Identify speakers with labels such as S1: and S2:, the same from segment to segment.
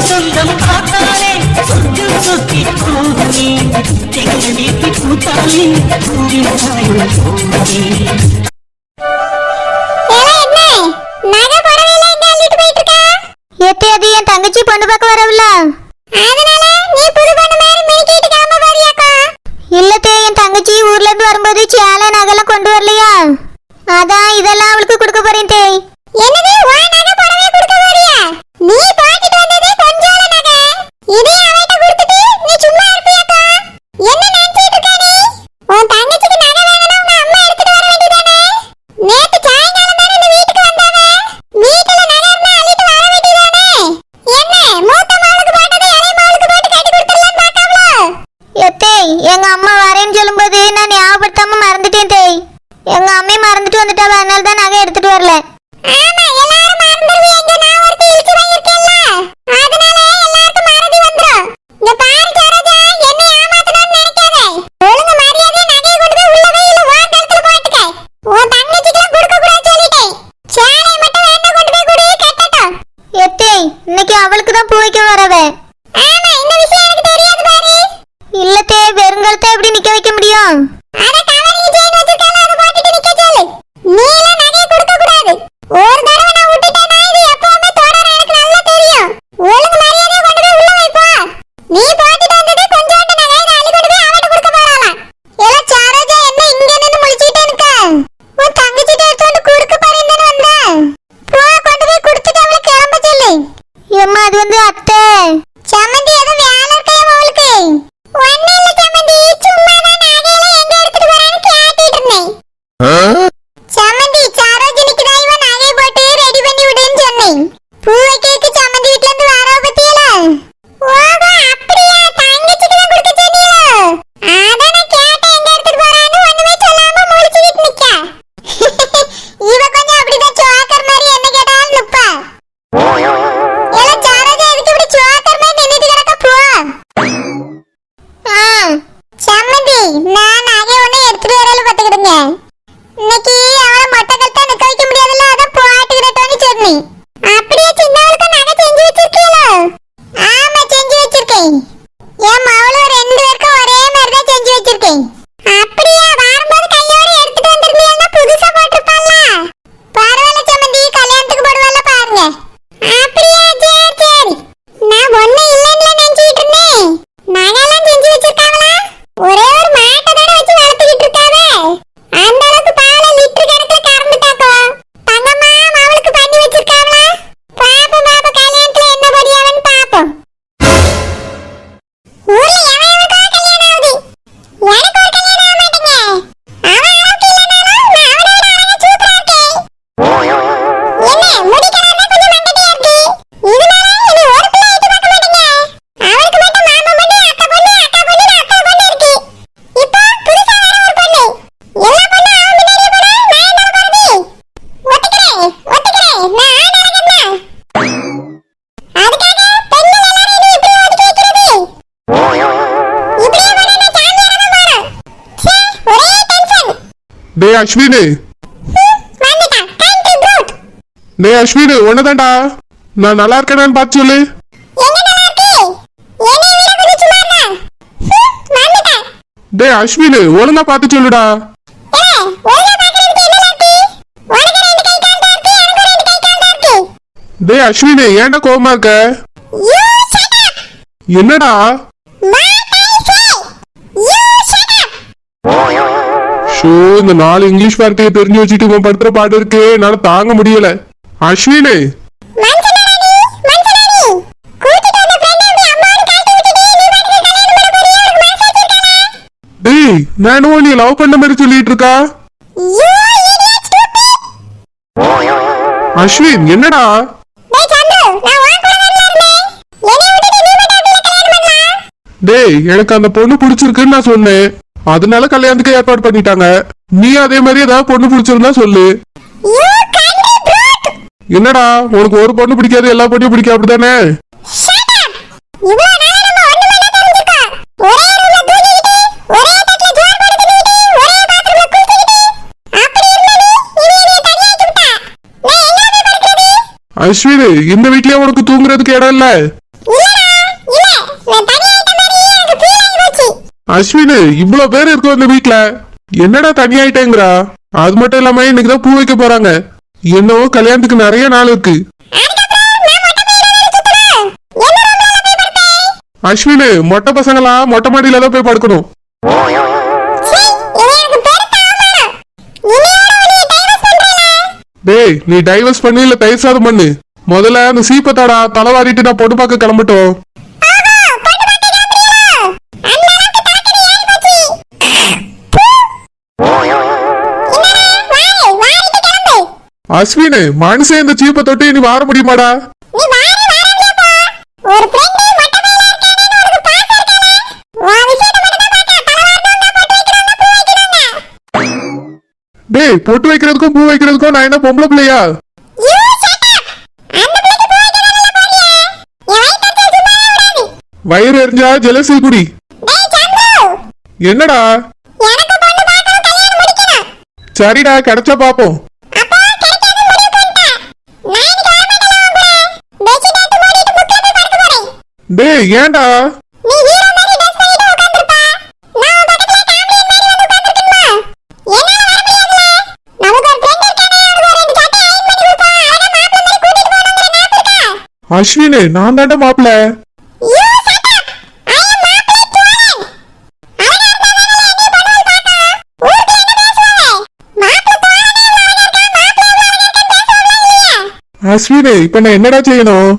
S1: சொந்தம் பார்த்தாலே சொர்க்கம் சுத்தி போகுமே எங்க வீட்டு பூத்தாலே
S2: என் தங்கச்சி பொண்ணு பார்க்க வரவில்ல இல்லத்தே என் தங்கச்சி ஊர்ல இருந்து வரும்போது சேலை நகைலாம் கொண்டு வரலையா அதான் இதெல்லாம் அவளுக்கு கொடுக்க போறேன் தே எங்க அம்மா வரேன்னு சொல்லும்போது நான் ஞாபகப்படுத்தாம மறந்துட்டேன் தேய் எங்க அம்மையை மறந்துட்டு வந்துட்டாவ அதனால தான் நகை எடுத்துட்டு வரல இன்னைக்கு அவளுக்கு தான் பூ வைக்க வரவே இல்லத்தே வெறுங்கலத்தை எப்படி நிக்க வைக்க முடியும் அது வந்து அத்தை சம்மந்தி ஏதோ வேலை இருக்கே அவளுக்கு ஒண்ணே இல்ல சம்மந்தி சும்மா தான் நகையில எங்க எடுத்துட்டு வரேன்னு கேட்டிட்டு இருந்தேன் சம்மந்தி சாரோஜனிக்கு தான் இவன் நகை போட்டு ரெடி பண்ணி விடுன்னு சொன்னேன் பூ வைக்கிறதுக்கு சம்மந்தி வீட்ல இருந்து வரவ பத்தியல ஓஹோ அப்படியே தங்கச்சிக்கு தான் கொடுக்க சொன்னியோ அதான் நான் கேட்டேன் எங்க எடுத்துட்டு போறான்னு ஒண்ணுமே சொல்லாம முழிச்சிட்டு நிக்க இவ கொஞ்சம் அப்படிதான் சோக்கர் மாதிரி என்ன கேட்டாலும் நிப்பா சம்மந்தி நான் நகை ஒண்ணு எடுத்துட்டு வரல பாத்துக்கிடுங்க இன்னைக்கு அவளை மொட்டை கழுத்தா நிக்க வைக்க முடியாதுல்ல அதான் போட்டுக்கிட்டோன்னு சொன்னேன் அப்படியே சின்னவளுக்கு நகை செஞ்சு வச்சிருக்கீங்களோ ஆமா செஞ்சு வச்சிருக்கேன் என் மவளும் ரெண்டு பேருக்கும் ஒரே மாதிரி தான் செஞ்சு வச்சிருக்கேன் அப்படியே வரும்போது கையோட எடுத்துட்டு வந்திருந்தீங்கன்னா புதுசா போட்டிருப்பான்ல பரவாயில்ல சம்மந்தி கல்யாணத்துக்கு போடுவாள்ல பாருங்க அப்படியே சரி சரி நான் ஒண்ணு இல்லைன்னு நினைச்சிட்டு இருந்தேன் நகைலாம் செஞ்சு வச்சிருக்காங்களா ஒரே ஒரு மாட்டை தானே வச்சு வளர்த்துக்கிட்டு இருக்காவே அந்த அளவுக்கு பால லிட்டர் கணக்குல கறந்துட்டாக்கோ தங்கம்மா அவளுக்கு பண்ணி வச்சிருக்காங்களா பாப்போம் பாப்போம் கல்யாணத்துல என்ன படியாவன்னு பாப்போம் ஊர்ல எவனுக்கோ கல்யாணம் ஆகுது எனக்கு ஒரு கல்யாணம் ஆக மாட்டேங்க அவன் அளவுக்கு இல்லைனாலும் நான் அவனை விட அழகா சூப்பரா இருக்கேன் என்ன முடிக்கிறாருன்னா கொஞ்சம் மண்டடியா இருக்கு இதனால என்ன ஒரு பிள்ளை ஆயிட்டு பார்க்க மாட்டேங்க அவளுக்கு மட்டும் மாமா பொண்ணு அக்கா பொண்ணு அக்கா பொண்ணு அக்கா பொண்ணு இருக்கு இப்போ புதுசா வேற ஒரு பொண்ணு எல்லா பொண்ணும் அவன் முன்னாடியே போறா நான் என்ன பண்றது ஒத்துக்கிறேன் நான் ஆணழகன்னா அதுக்காக பெண்கள் எல்லாரும் இனி இப்படி ஒதுக்கி வைக்கிறது இப்படியே போனா நான் சாமியாரா தான் போறேன் சே ஒரே டென்ஷன்
S3: டேய் அஸ்வினு
S2: வந்துட்டா கண்ட்ரி ப்ரூட்
S3: டேய் அஸ்வினு ஒன்னதான்டா நான் நல்லா இருக்கேனான்னு பார்த்து சொல்லு
S2: என்ன நல்லா இருக்கு என்னைய விட கொஞ்சம் சுமார் தான் வந்துட்டா
S3: டேய் அஸ்வினு ஒழுங்கா பார்த்து சொல்லுடா
S2: ஒழுங்கா பாக்குறதுக்கு என்ன இருக்கு உனக்கு ரெண்டு கை கால் தான் இருக்கு எனக்கு ரெண்டு கை கால் தான் இருக்கு
S3: டேய் அஸ்வினு ஏன்டா கோவமா இருக்க
S2: யூ ஷட் அப்
S3: என்னடா
S2: what I say you shut up
S3: show இந்த 4 இங்கிலீஷ் வார்த்தையை தெரிஞ்சு வச்சுட்டு இவன் படுத்துற பாடு இருக்கு என்னால தாங்க முடியல அஸ்வினு
S2: மன்சனாடி கூட்டிட்டு வந்த ஃப்ரெண்ட் அப்படி அம்மாவோட காட்டி விட்டுட்டு நீ வந்து கல்யாணம் பண்ண போறியா உனக்கு மனசாட்சி இருக்கானே
S3: டேய் நானும் நீ லவ் பண்ண மாதிரி சொல்லிட்டு இருக்கா
S2: யூ இடியட் ஸ்டூபிட்
S3: அஸ்வின் என்னடா
S2: டேய் சந்து நான் உன் கூட வரல இருந்தேன் என்னைய விட்டுட்டு நீ மட்டும் அப்படியே கல்யாணம் பண்ணலாம்
S3: டேய் எனக்கு அந்த பொண்ணு பிடிச்சிருக்குன்னு நான் சொன்னேன் அதனால கல்யாணத்துக்கு ஏற்பாடு பண்ணிட்டாங்க நீ அதே மாதிரி ஏதாவது பொண்ணு பிடிச்சிருந்தா சொல்லு
S2: யூ கண்ட்ரி ப்ரூட்
S3: என்னடா உனக்கு ஒரு பொண்ணு பிடிக்காது எல்லா பொண்ணையும் பிடிக்கும் அப்படிதானே
S2: ஷட் அப் இவ்வளவு நாளா நம்ம ஒண்ணு மட்டும் தெரிஞ்சுக்கோ ஒரே ரூம்ல தூங்கிக்கிட்டு ஒரே தட்டுல ஜோர் போட்டு தின்னுக்கிட்டு ஒரே பாத்ரூம்ல குளிச்சுக்கிட்டு அப்படி இருந்தது இனி என்னைய தனியாக்கி விட்டா நான் எங்க போய் படுக்கிறது
S3: அஸ்வினு இந்த வீட்லயே உனக்கு தூங்குறதுக்கு இடம் இல்ல அஸ்வினு, இவ்வளவு பேர் இருக்கோம் இந்த வீட்ல, என்னடா தனியாயிட்டேங்கிறா? அது மட்டும் இல்லாம இன்னைக்குதான் பூ வைக்க போறாங்க. என்னவோ கல்யாணத்துக்கு நிறைய நாள் இருக்கு. அஸ்வினு, மொட்டை பசங்களா மொட்டை மாடியில தான் போய் படுக்கணும். டேய், நீ டைவர்ஸ் பண்ணி இல்ல தயிர் சாதம் பண்ணு. முதல்ல அந்த சீப்பத்தாடா தலைவாரிட்டு நான் பொண்ணு பார்க்க கிளம்பட்டும். அஸ்வினு, மனுஷன் இந்த சீப்பை தொட்டு நீ வார முடியுமாடா? டேய், பொட்டு வைக்கிறதுக்கும் பூ வைக்கிறதுக்கும் நான் என்ன பொம்பளை பிள்ளையா? வயிறு எரிஞ்சா ஜெலசி குடி. என்னடா? சரிடா, கிடைச்சா பாப்போம். டேய், ஏன்டா? அஸ்வினு, நான் தாண்டா மாப்பிள்ள. அஸ்வினு, இப்ப நான் என்னடா செய்யணும்?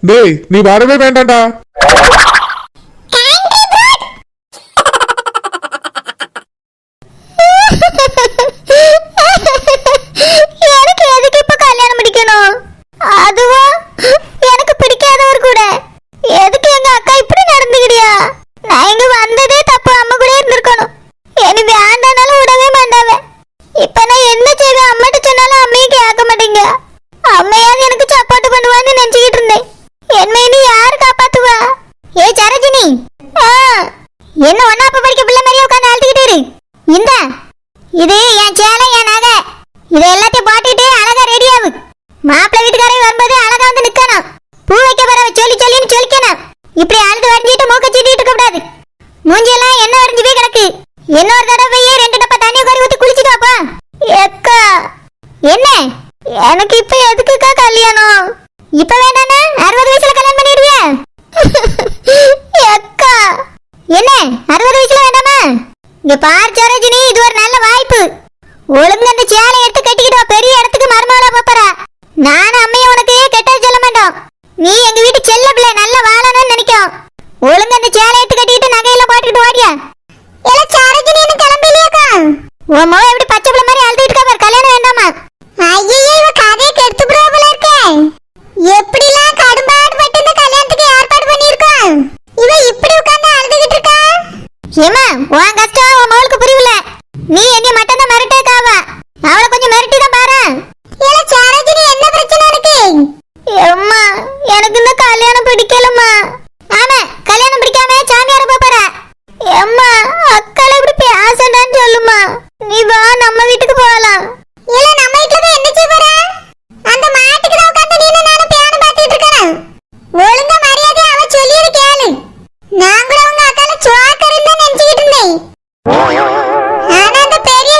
S3: டேய், நீ வரவே வேண்டாம்டா.
S2: எனக்கு எதுக்கு இப்ப கல்யாணம் முடிக்கணும்? அதுவும் எனக்கு பிடிக்காதவர் கூட. எதுக்கு எங்க அக்கா இப்படி நடந்துக்கிறியா? நான் இங்க வந்ததே தப்பு, அம்மா கூட இருந்திருக்கணும். எனக்கு வேண்டானாலும் விடவே மாட்டாவ. இப்ப நான் என்ன செய்வேன்? அம்மாட்ட சொன்னாலும் அம்மையை கேட்க மாட்டேங்க. அம்மையாவது எனக்கு சப்போர்ட் பண்ணுவான்னு நினைச்சுக்கிட்டு இருந்தேன். என்னை நீ யாரு காப்பாத்துவா? ஏ சரோஜினி, என்ன ஒன்னா அப்ப படிக்க பிள்ளை மாதிரியே உட்காந்து அழுத்திக்கிட்டு இரு. இந்த இது என் சேலை, என் நகை, இதை எல்லாத்தையும் போட்டுக்கிட்டு அழகா ரெடி ஆகு. மாப்பிள்ளை வீட்டுக்காரே வரும்போது அழகா வந்து நிக்கணும். பூ வைக்க போறவ சொல்லி சொல்லின்னு சொல்லிக்கணும். இப்படி அழுது வரைஞ்சிட்டு மூக்க சீட்டிட்டு இருக்க கூடாது. மூஞ்சியெல்லாம் என்ன வரைஞ்சு போய் கிடக்கு. இன்னொரு தடவை 2 டப்பா தண்ணி உட்காரி ஊத்தி குளிச்சுட்டு வாப்பா. எக்கா, என்ன எனக்கு இப்ப எதுக்குக்கா கல்யாணம்? இப்ப வேண்டானே 60 வயசுல கல்யாணம் பண்ணிடுவியா? அக்கா, என்ன 60 வயசுல வேண்டாமா? இங்க பாரு சரோஜினி, இது ஒரு நல்ல வாய்ப்பு. ஒழுங்கு அந்த சேலை எடுத்து கட்டிக்கிட்டு வா. பெரிய இடத்துக்கு மருமகளா போறா. நானும் அம்மையும் உனக்கு கெட்டது சொல்ல மாட்டோம். நீ எங்க வீட்டு செல்ல பிள்ளை, நல்லா வாழணும்னு நினைக்கும். ஒழுங்கு அந்த சேலை எடுத்து கட்டிக்கிட்டு நகையில போட்டுக்கிட்டு வாடியா. எல்லாம் சரோஜினி என்ன கிளம்பிலையாக்கா? உன் மோ எப்படி பச்சை பிள்ளை மாதிரி அழுதுட்டு இருக்கா பாரு. கல்யாணம் வேண்டாமா? ஐயோ, இவ கதையை கெடுத்து போல இருக்கே. எப்படிலாம் கடும்பாடு பட்டு இந்த கல்யாணத்துக்கு ஏற்பாடு பண்ணிருக்கோம். இவ இப்படி உட்கார்ந்து அழுதுகிட்டு இருக்கா. ஏமா, உன் கஷ்டம் உன் மகளுக்கு புரியல. நீ என்ன மட்டும் தான் மிரட்டேக்காவா? அவளை கொஞ்சம் மிரட்டி தான் பாரு. ஏல சரோஜினி, என்ன பிரச்சனை இருக்கு? அம்மா, எனக்கு இந்த கல்யாணம் பிடிக்கலம்மா. ஆமா, கல்யாணம் பிடிக்காம சாமியார போற. அம்மா, அக்கால இப்படி பேசண்டான்னு சொல்லுமா. நீ வா, நம்ம வீட்டுக்கு போகலாம். இல்ல, நம்ம வீட்டுல போய் என்ன செய்ய போற? அந்த மாட்டுக்கு தான் உட்கார்ந்து நீ நானும் பியானோ பார்த்துட்டு இருக்கேன். ஒழுங்கா மரியாதை அவ சொல்லியது கேளு. நான் கூட உங்க அக்கால சோக்கர் இல்ல நினைச்சிட்டு இருந்தேன். ஆனா அந்த பெரிய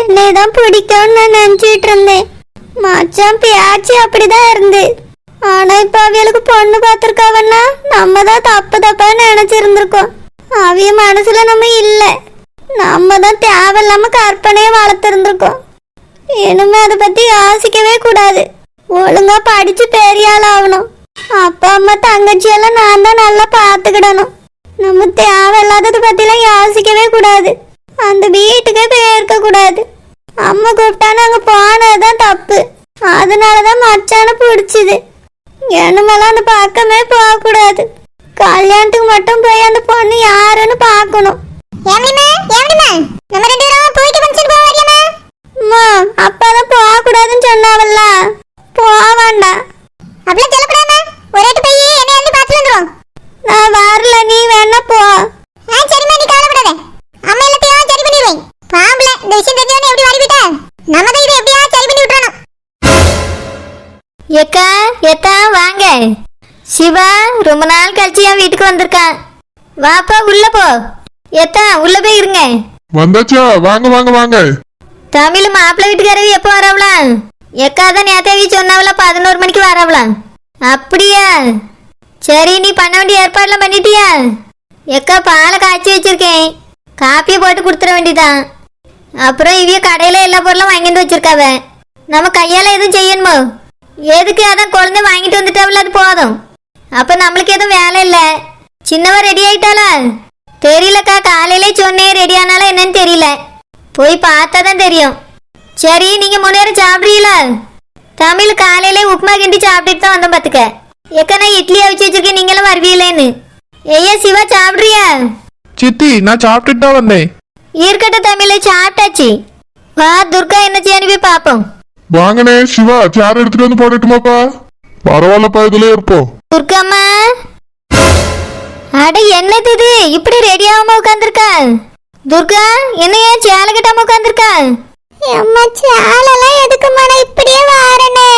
S2: என்னதான் பிடிக்கும்னு நான் நினைச்சிட்டு இருந்தேன். மச்சான் பேச்சு அப்படிதான் இருந்து. ஆனா இப்ப அவியலுக்கு பொண்ணு பார்த்திருக்காவன்னா நம்ம தான் தப்பா நினைச்சிருந்திருக்கோம். அவிய மனசுல நம்ம இல்ல. நம்ம தான் தேவையில்லாம கற்பனையை வளர்த்திருந்திருக்கோம். இனிமே அதை பத்தி யோசிக்கவே கூடாது. ஒழுங்கா படிச்சு பெரிய ஆள் ஆகணும். அப்பா அம்மா தங்கச்சி எல்லாம் நான் தான் நல்லா பார்த்துக்கிடணும். நம்ம தேவையில்லாததை பத்திலாம் யோசிக்கவே கூடாது. அந்த வீட்டுக்கே போயிருக்க கூடாது. அம்மா கூப்பிட்டானு அங்க போனதுதான் தப்பு. அதனாலதான் மச்சான பிடிச்சிது. இனிமேலாம் அந்த பக்கமே போக கூடாது. கல்யாணத்துக்கு மட்டும் போய் அந்த பொண்ணு யாருன்னு பார்க்கணும். அப்பாதான் போக கூடாதுன்னு சொன்னாவல்ல, போவாண்டா. நான் வரல, நீ வேணா போ. ஏக்கா ஏத்தா வாங்க. சிவா ரொம்ப நாள் கழிச்சு என் வீட்டுக்கு வந்திருக்கான். வாப்பா உள்ள போ. ஏத்தா உள்ள போய் இருங்க.
S3: வந்தாச்சா? வாங்க வாங்க வாங்க.
S2: தமிழ் மாப்பிள்ளை வீட்டுக்காரவி எப்போ வரவலாம்? எக்கா தான் நேத்தாவி சொன்னாவல 11 மணிக்கு வரவலாம். அப்படியா? சரி, நீ பண்ண வேண்டிய ஏற்பாடுலாம் பண்ணிட்டியா? எக்கா பாலை காய்ச்சி வச்சிருக்கேன். காப்பியை போட்டு கொடுத்துட வேண்டியதான். அப்புறம் இவிய கடையில எல்லா பொருளும் வாங்கிட்டு வச்சிருக்காவ. நம்ம கையால எதுவும் செய்யணுமோ? எதுக்கு? அதான் குழந்தை வாங்கிட்டு வந்துட்டாவில, அது போதும். அப்ப நம்மளுக்கு எதுவும் வேலை இல்லை. சின்னவ ரெடி ஆயிட்டாளா? தெரியலக்கா, காலையிலே சொன்னேன். ரெடி ஆனாலும் என்னன்னு தெரியல. போய் பார்த்தா தான் தெரியும். சரி, நீங்க முன்னேறம் சாப்பிட்றீங்களா? தமிழ் காலையிலே உப்புமா கிண்டி சாப்பிட்டுட்டு தான் வந்தோம் பார்த்துக்க. ஏக்கா நான் இட்லி அவிச்சு வச்சிருக்கேன், நீங்களும் வருவீங்களேன்னு. ஐயா சிவா சாப்பிட்றியா?
S3: சித்தி, நான் சாப்பிட்டுட்டு தான் வந்தேன்.
S2: இருக்கட்டும் தமிழ், சாப்பிட்டாச்சு. வா துர்கா என்ன செய்யணும் போய் பார்ப்போம்.
S3: வாங்கனே சிவா, சேர் எடுத்துட்டு வந்து போடட்டுமாப்பா? பரவாயில்லப்பா, இதுலயே இருப்போம்.
S2: துர்காம்மா, அட என்னது இது இப்படி ரெடி ஆகாம உட்காந்துருக்கா? துர்கா, என்னையா சேலை கட்டாம உட்காந்துருக்கா? அம்மா சேலெல்லாம் எதுக்குமா, நான் இப்படியே வாரனே.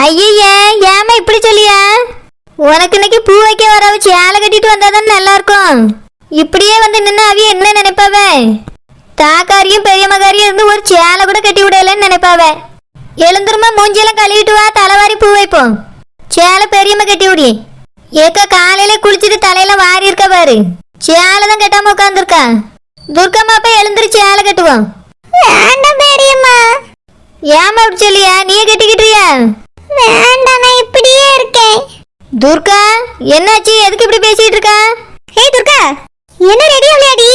S2: ஐயா ஏமா இப்படி சொல்லியா? உனக்கு இன்னைக்கு பூ வைக்க வரவ சேலை கட்டிட்டு வந்தாதான் நல்லா இருக்கும். இப்படியே வந்து நின்று அவிய என்ன நினைப்பாவ? தாக்காரியும் பெரிய மகாரியும் இருந்து ஒரு சேலை கூட கட்டி விடலன்னு நினைப்பாவ. எழுந்துருமா, மூஞ்சியெல்லாம் கழுவிட்டு வா, தலைவாரி பூ வைப்போம். சேலை பெரியம்மா கட்டி விடி. ஏக்கா காலையில குளிச்சுட்டு தலையில வாரி இருக்க பாரு, சேலை தான் கட்டாம உட்காந்துருக்கா. துர்கம்மா போய் எழுந்துரு, சேலை கட்டுவோம். வேண்டாம் பெரியம்மா. ஏமா இப்படி சொல்லியா? நீ கட்டிக்கிட்டியா? வேண்டாம், நான் இப்படியே இருக்கேன். துர்கா என்னாச்சு? எதுக்கு இப்படி பேசிட்டு இருக்கா? ஏய் துர்கா, என்ன ரெடி ஆகலையாடி?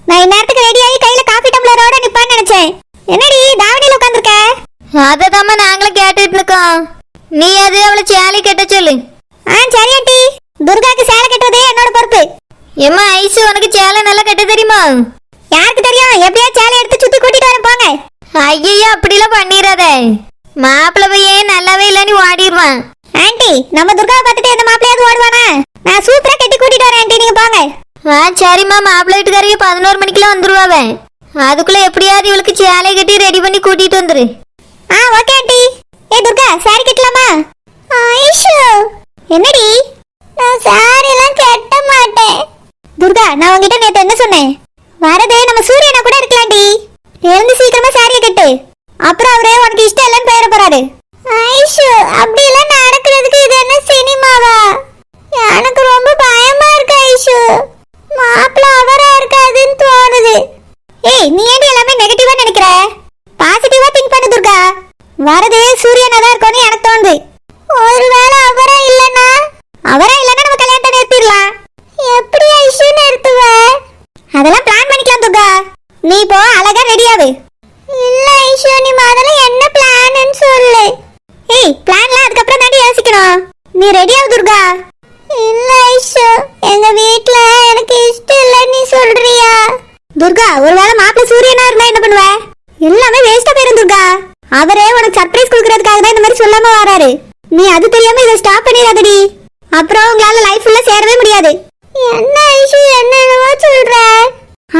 S2: நான் இந்நேரத்துக்கு ரெடி ஆகி கையில காபி டம்ளரோட நிப்பான்னு நினைச்சேன். என்னடி தாவணியில உட்காந்துருக்க? அததாம்மா நாங்களும் கேட்டுட்டு இருக்கோம். நீ அது அவளை சேலை கட்ட சொல்லு. சரி ஆண்டி. துர்காக்கு சேலை கட்டுறதே என்னோட பொறுப்பு. ஏம்மா ஐசு, உனக்கு சேலை நல்லா கட்ட தெரியுமா? யாருக்கு தெரியும்? எப்படியா சேலை எடுத்து சுத்தி கூட்டிட்டு வரேன் போங்க. ஐயோ அப்படிலாம் பண்ணிடாத. மாப்பிள்ளை பையன் நல்லாவே இல்லைன்னு ஓடிடுவான். ஆண்டி, நம்ம துர்காவை பார்த்துட்டு எந்த மாப்பிள்ளையாவது ஓடுவானா? நான் சூப்பரா கட்டி கூட்டிட்டு வரேன் ஆண்டி, நீங்க போங்க. சரிம்மா, மாப்பிள்ளை வீட்டுக்காரங்க 11 மணிக்கெல்லாம் வந்துருவாவ. அதுக்குள்ள எப்படியாவது இவளுக்கு சேலை கட்டி ரெடி பண்ணி கூட்டிட்டு வந்துரு. Okay aunty. ஏ துர்கா, சாரி கட்டலாமா? ஐஷு, என்னடி? நான் சாரி எல்லாம் கட்ட மாட்டேன். துர்கா, நான் உங்ககிட்ட நேத்து என்ன சொன்னேன்? வரதே நம்ம சூரியனா கூட இருக்கலாம்டி. எழுந்து சீக்கிரமா சாரியை கட்டு. அப்புறம் அவரே உனக்கு இஷ்டம் இல்லைன்னு போயிட போறாரு. ஐஷு, அப்படி எல்லாம் நடக்கிறதுக்கு இது என்ன சினிமாவா? எனக்கு ரொம்ப பயமா இருக்கு ஐஷு. மாப்பிள்ள அவரா இருக்காதுன்னு தோணுது. ஏய், நீ ஏன் எல்லாமே நெகட்டிவா நினைக்கிற? பாசிட்டிவா திங்க் பண்ணு துர்கா. வரது சூரியனா தான் இருக்கும்னு எனக்கு தோணுது. ஒருவேளை அவரா இல்லைன்னா நம்ம கல்யாணத்தை நிறுத்திடலாம். எப்படி ஐஷு நிறுத்துவ? அதெல்லாம் பிளான் பண்ணிக்கலாம் துர்கா. நீ இப்போ அழகா ரெடி ஆகு. இல்ல ஐஷு, நீ முதல்ல என்ன பிளான்னு சொல்லு. ஏய், பிளான்லாம் அதுக்கப்புறம் தாண்டி யோசிக்கணும். நீ ரெடி ஆகு துர்கா. இல்ல ஐஷு, எங்க வீட்ல எனக்கு இஷ்டம் இல்ல. நீ சொல்றியா? துர்கா, ஒருவேளை மாப்பிள்ளை சூரியனா இருந்தா என்ன பண்ணுவ? எல்லாமே வேஸ்டா போயிடும் துர்கா. அவரே உனக்கு சர்ப்ரைஸ் கொடுக்கறதுக்காக தான் இந்த மாதிரி சொல்லாம வராரு. நீ அது தெரியாம இதை ஸ்டாப் பண்ணிடாதடி. அப்புறம் உங்களால லைஃப் ஃபுல்லா சேரவே முடியாது. என்ன ஐஷு, என்னவோ சொல்ற?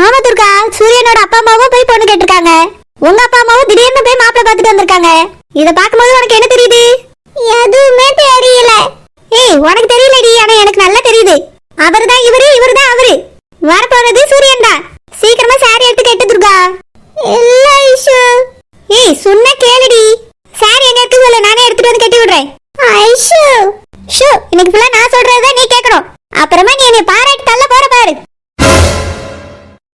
S2: ஆமா துர்கா, சூரியனோட அப்பா அம்மாவும் போய் பொண்ணு கேட்டிருக்காங்க. உங்க அப்பா அம்மாவும் திடீர்னு போய் மாப்பிள்ளை பார்த்துட்டு வந்திருக்காங்க. இத பாக்கும்போது உனக்கு என்ன தெரியுது? எதுவுமே தெரியல. ஏய், உனக்கு தெரியலடி, ஆனா எனக்கு நல்லா தெரியுது. அவர்தான் இவரு, இவர்தான் அவரு. வரப்போறது சூரியன் தான். சீக்கிரமா சாரி எடுத்து கேட்டு துர்கா. இல்ல ஐஷு, சொன்ன கேளுடி. சாரி எங்க இருக்கு சொல்ல, நானே எடுத்துட்டு வந்து கட்டி விடுறேன். ஐஷு ஷோ, இன்னைக்கு ஃபுல்லா நான் சொல்றதை நீ கேட்கணும். அப்புறமா நீ என்னை பாராட்டி தள்ள